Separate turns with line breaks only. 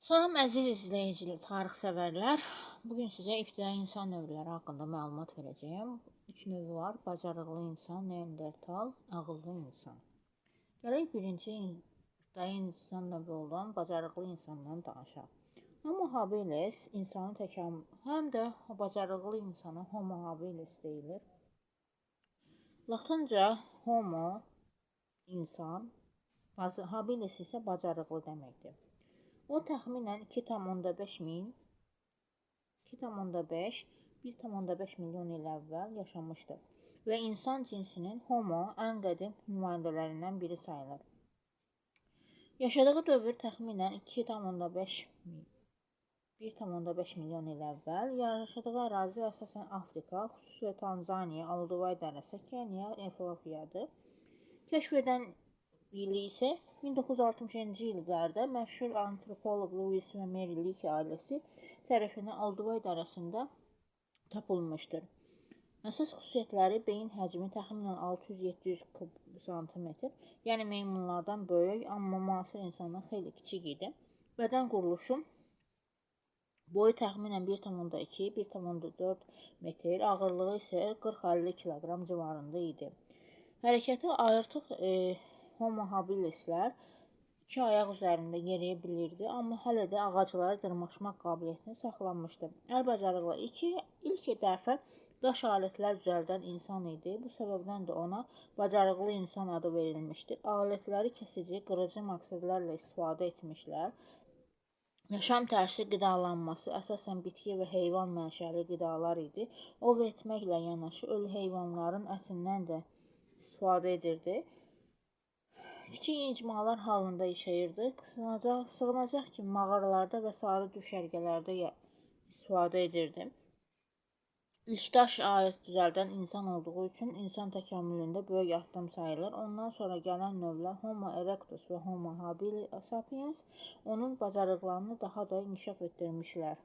Salam əziz izləyicilər, tarixsevərlər. Bugün sizə ibtidai insan növləri haqqında məlumat verəcəyəm. 3 növü var: bacarıqlı insan, Neandertal, ağıllı insan. Gələk birinci ibtidai insan növü olan bacarıqlı insandan danışaq. Homo habilis insanı həm də bacarıqlı insana Homo habilis deyilir. Latınca Homo insan, habilis isə bacarıqlı deməkdir. O təxminən 2,5 milyon il əvvəl yaşamışdır və insan cinsinin Homo ən qədim nümayəndələrindən biri sayılır. Yaşadığı dövr təxminən 1,5 milyon il əvvəl. Yaşadığı ərazi əsasən Afrika, xüsusilə Tanzaniya, Olduvay dərəsi, Kenya, Efiopiyadır. Kəşf edən ili isə 1960-cı illərdə məşhur antropoloq Louis və Mary Leakey ailəsi tərəfindən Olduvay dərəsində tapılmışdır. Əsas xüsusiyyətləri beyin həcmi təxminən 600-700 sm, yəni meymunlardan böyük, amma müasir insandan xeyli kiçik idi. Bədən quruluşu boyu təxminən 1,2-1,4 metr, ağırlığı isə 40-50 kiloqram civarında idi. Hərəkəti artıq Homo habilislər 2 ayaq üzərində yeriyə bilirdi, amma hələ də ağaclara dırmaşmaq qabiliyyətini saxlamışdı. Əl bacarıqlı ilk dəfə daş alətlər düzəldən insan idi. Bu səbəbdən də ona bacarıqlı insan adı verilmişdir. Alətləri kəsici, qırıcı məqsədlərlə istifadə etmişlər. Yaşam tərzi qidalanması əsasən bitki və heyvan mənşəli qidalar idi. Ov etməklə yanaşı ölü heyvanların ətindən də istifadə edirdi. Kiçik icmalar halında yaşayırdı. Sığınacaq kimi mağaralarda və sadə düşərgələrdə istifadə edirdi. İlk daş alət düzəldən insan olduğu üçün insan təkamülündə böyük addım sayılır. Ondan sonra gələn növlər Homo erectus və Homo sapiens onun bacarıqlarını daha da inkişaf etdirmişlər.